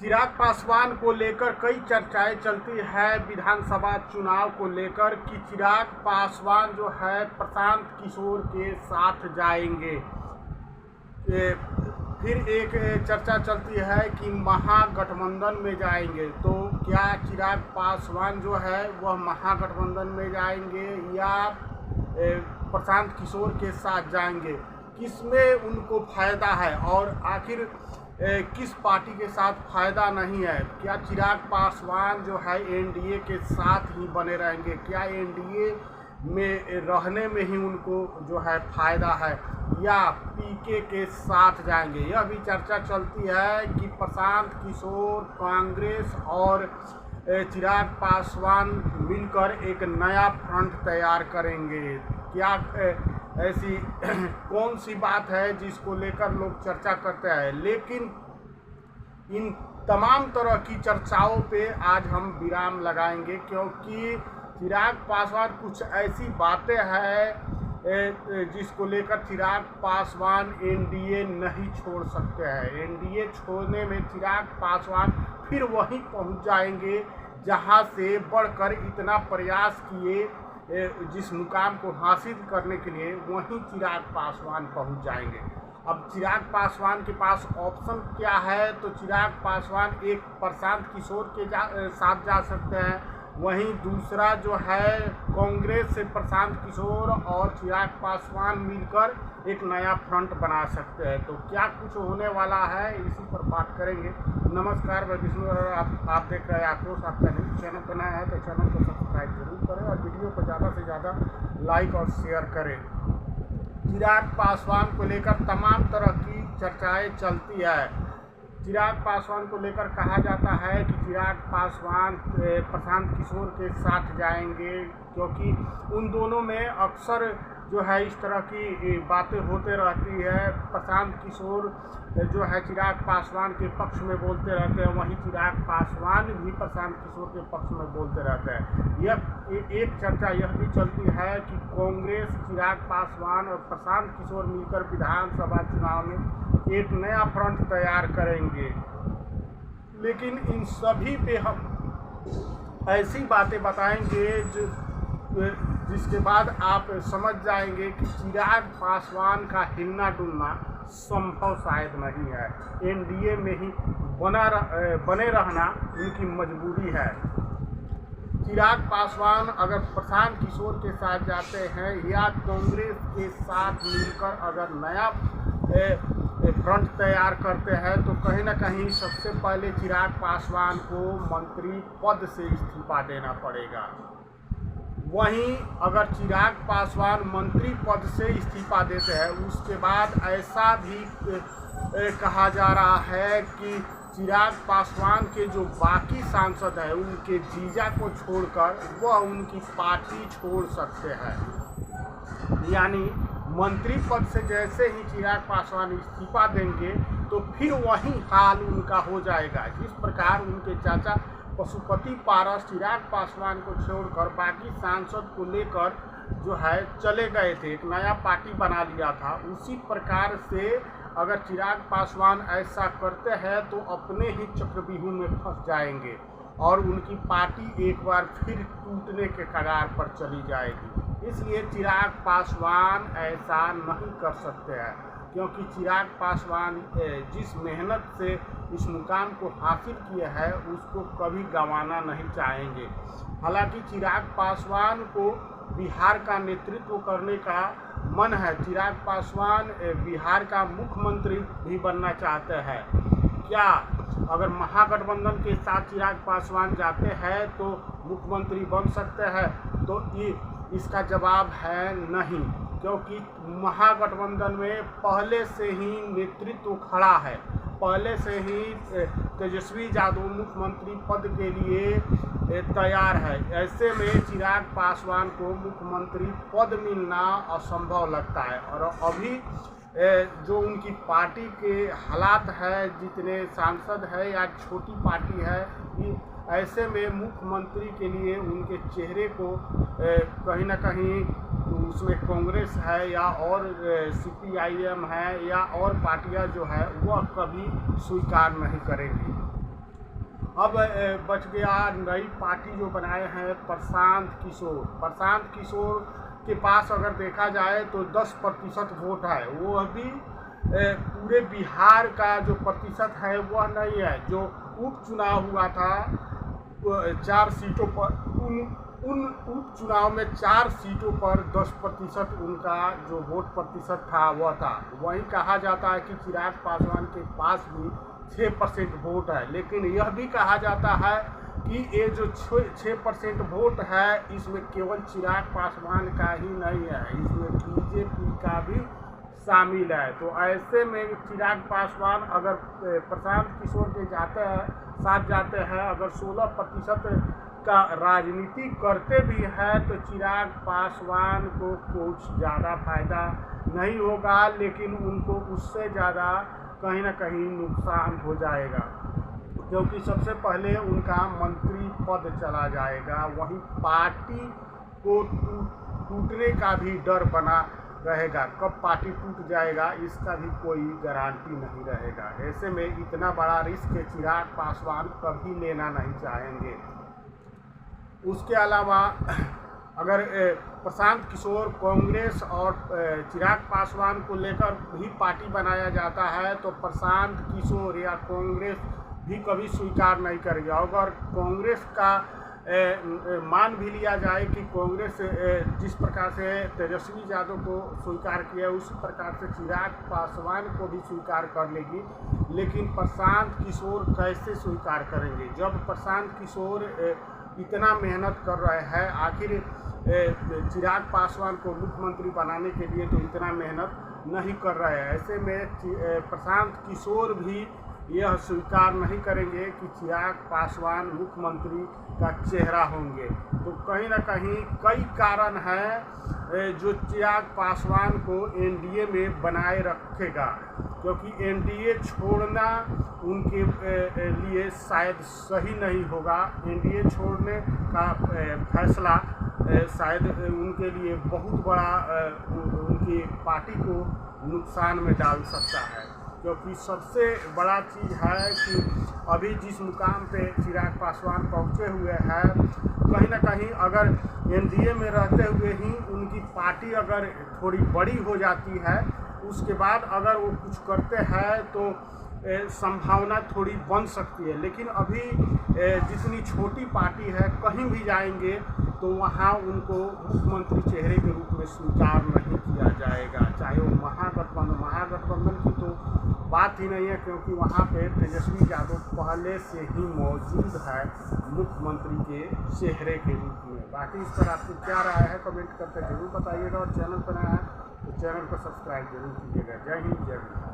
चिराग पासवान को लेकर कई चर्चाएं चलती है विधानसभा चुनाव को लेकर कि चिराग पासवान जो है प्रशांत किशोर के साथ जाएंगे। फिर एक चर्चा चलती है कि महागठबंधन में जाएंगे। तो क्या चिराग पासवान जो है वह महागठबंधन में जाएंगे या प्रशांत किशोर के साथ जाएंगे, किसमें उनको फायदा है और आखिर किस पार्टी के साथ फायदा नहीं है? क्या चिराग पासवान जो है एनडीए के साथ ही बने रहेंगे? क्या एनडीए में रहने में ही उनको जो है फायदा है या पीके के साथ जाएंगे? यह भी चर्चा चलती है कि प्रशांत किशोर, कांग्रेस और चिराग पासवान मिलकर एक नया फ्रंट तैयार करेंगे। क्या ऐसी कौन सी बात है जिसको लेकर लोग चर्चा करते हैं? लेकिन इन तमाम तरह की चर्चाओं पे आज हम विराम लगाएंगे, क्योंकि चिराग पासवान कुछ ऐसी बातें हैं जिसको लेकर चिराग पासवान एनडीए नहीं छोड़ सकते हैं। एनडीए छोड़ने में चिराग पासवान फिर वहीं पहुंच जाएंगे जहां से बढ़कर इतना प्रयास किए जिस मुकाम को हासिल करने के लिए, वहीं चिराग पासवान पहुंच जाएंगे। अब चिराग पासवान के पास ऑप्शन क्या है? तो चिराग पासवान एक प्रशांत किशोर के साथ जा सकते हैं, वहीं दूसरा जो है कांग्रेस से प्रशांत किशोर और चिराग पासवान मिलकर एक नया फ्रंट बना सकते हैं। तो क्या कुछ होने वाला है, इसी पर बात करेंगे। नमस्कार, मैं विष्णु और आप देख रहे हैं आक्रोश। आपका चैनल पर नया है तो चैनल को सब्सक्राइब जरूर करें और वीडियो को ज़्यादा से ज़्यादा लाइक और शेयर करें। चिराग पासवान को लेकर तमाम तरह की चर्चाएं चलती है। चिराग पासवान को लेकर कहा जाता है कि चिराग पासवान प्रशांत किशोर के साथ जाएंगे, क्योंकि उन दोनों में अक्सर जो है इस तरह की बातें होते रहती है। प्रशांत किशोर जो है चिराग पासवान के पक्ष में बोलते रहते हैं, वहीं चिराग पासवान भी प्रशांत किशोर के पक्ष में बोलते रहते हैं। यह एक चर्चा यह भी चलती है कि कांग्रेस, चिराग पासवान और प्रशांत किशोर मिलकर विधानसभा चुनाव में एक नया फ्रंट तैयार करेंगे। लेकिन इन सभी पे हम ऐसी बातें बताएंगे जिसके बाद आप समझ जाएंगे कि चिराग पासवान का हिलना डुलना संभव शायद नहीं है। एनडीए में ही बने रहना उनकी मजबूरी है। चिराग पासवान अगर प्रशांत किशोर के साथ जाते हैं या कांग्रेस के साथ मिलकर अगर नया फ्रंट तैयार करते हैं, तो कहीं ना कहीं सबसे पहले चिराग पासवान को मंत्री पद से इस्तीफा देना पड़ेगा। वहीं अगर चिराग पासवान मंत्री पद से इस्तीफा देते हैं, उसके बाद ऐसा भी कहा जा रहा है कि चिराग पासवान के जो बाकी सांसद हैं उनके जीजा को छोड़कर वह उनकी पार्टी छोड़ सकते हैं। यानी मंत्री पद से जैसे ही चिराग पासवान इस्तीफा देंगे तो फिर वही हाल उनका हो जाएगा जिस प्रकार उनके चाचा पशुपति पारस चिराग पासवान को छोड़कर बाकी सांसद को लेकर जो है चले गए थे, एक नया पार्टी बना लिया था। उसी प्रकार से अगर चिराग पासवान ऐसा करते हैं तो अपने ही चक्रव्यूह में फंस जाएंगे और उनकी पार्टी एक बार फिर टूटने के कगार पर चली जाएगी। इसलिए चिराग पासवान ऐसा नहीं कर सकते हैं, क्योंकि चिराग पासवान जिस मेहनत से इस मुकाम को हासिल किया है उसको कभी गंवाना नहीं चाहेंगे। हालांकि चिराग पासवान को बिहार का नेतृत्व करने का मन है। चिराग पासवान बिहार का मुख्यमंत्री भी बनना चाहते हैं। क्या अगर महागठबंधन के साथ चिराग पासवान जाते हैं तो मुख्यमंत्री बन सकते हैं? तो इसका जवाब है नहीं, क्योंकि महागठबंधन में पहले से ही नेतृत्व खड़ा है, पहले से ही तेजस्वी यादव मुख्यमंत्री पद के लिए तैयार है। ऐसे में चिराग पासवान को मुख्यमंत्री पद मिलना असंभव लगता है। और अभी जो उनकी पार्टी के हालात है, जितने सांसद है या छोटी पार्टी है, ऐसे में मुख्यमंत्री के लिए उनके चेहरे को कहीं ना कहीं उसमें कांग्रेस है या और सीपीआईएम है या और पार्टियां जो है वह कभी स्वीकार नहीं करेंगी। अब बच गया नई पार्टी जो बनाए हैं प्रशांत किशोर के पास अगर देखा जाए तो 10% वोट है। वो अभी पूरे बिहार का जो प्रतिशत है वह नहीं है। जो उपचुनाव हुआ था 4 सीटों पर, उन उपचुनाव में 4 सीटों पर 10% उनका जो वोट प्रतिशत था वह था। वहीं कहा जाता है कि चिराग पासवान के पास भी 6% वोट है, लेकिन यह भी कहा जाता है कि ये जो 6% वोट है इसमें केवल चिराग पासवान का ही नहीं है, इसमें बीजेपी का भी शामिल है। तो ऐसे में चिराग पासवान अगर प्रशांत किशोर के साथ जाते हैं, अगर 16% का राजनीति करते भी है तो चिराग पासवान को कुछ ज़्यादा फायदा नहीं होगा, लेकिन उनको उससे ज़्यादा कहीं ना कहीं नुकसान हो जाएगा, क्योंकि सबसे पहले उनका मंत्री पद चला जाएगा। वहीं पार्टी को टूटने का भी डर बना रहेगा। कब पार्टी टूट जाएगा इसका भी कोई गारंटी नहीं रहेगा। ऐसे में इतना बड़ा रिस्क चिराग पासवान कभी लेना नहीं चाहेंगे। उसके अलावा अगर प्रशांत किशोर कांग्रेस और चिराग पासवान को लेकर भी पार्टी बनाया जाता है तो प्रशांत किशोर या कांग्रेस भी कभी स्वीकार नहीं करेगी। अगर कांग्रेस का मान भी लिया जाए कि कांग्रेस जिस प्रकार से तेजस्वी यादव को स्वीकार किया उसी प्रकार से चिराग पासवान को भी स्वीकार कर लेगी, लेकिन प्रशांत किशोर कैसे स्वीकार करेंगे जब प्रशांत किशोर इतना मेहनत कर रहे हैं। आखिर चिराग पासवान को मुख्यमंत्री बनाने के लिए तो इतना मेहनत नहीं कर रहे हैं। ऐसे में प्रशांत किशोर भी यह स्वीकार नहीं करेंगे कि चिराग पासवान मुख्यमंत्री का चेहरा होंगे। तो कहीं ना कहीं कई कारण हैं जो चिराग पासवान को एनडीए में बनाए रखेगा, क्योंकि एनडीए छोड़ना उनके लिए शायद सही नहीं होगा। एनडीए छोड़ने का फैसला शायद उनके लिए बहुत बड़ा उनकी पार्टी को नुकसान में डाल सकता है, क्योंकि सबसे बड़ा चीज़ है कि अभी जिस मुकाम पे चिराग पासवान पहुंचे हुए हैं, कहीं ना कहीं अगर एनडीए में रहते हुए ही उनकी पार्टी अगर थोड़ी बड़ी हो जाती है, उसके बाद अगर वो कुछ करते हैं तो संभावना थोड़ी बन सकती है। लेकिन अभी जितनी छोटी पार्टी है कहीं भी जाएंगे तो वहाँ उनको मुख्यमंत्री चेहरे के रूप में स्वीकार नहीं किया जाएगा, चाहे वो महागठबंधन की तो बात ही नहीं है, क्योंकि वहाँ पे तेजस्वी यादव पहले से ही मौजूद है मुख्यमंत्री के चेहरे के रूप में। बाकी इस पर आपकी क्या राय है कमेंट करके जरूर बताइएगा, और चैनल पर नया है तो चैनल को सब्सक्राइब जरूर कीजिएगा। जय हिंद, जय भारत।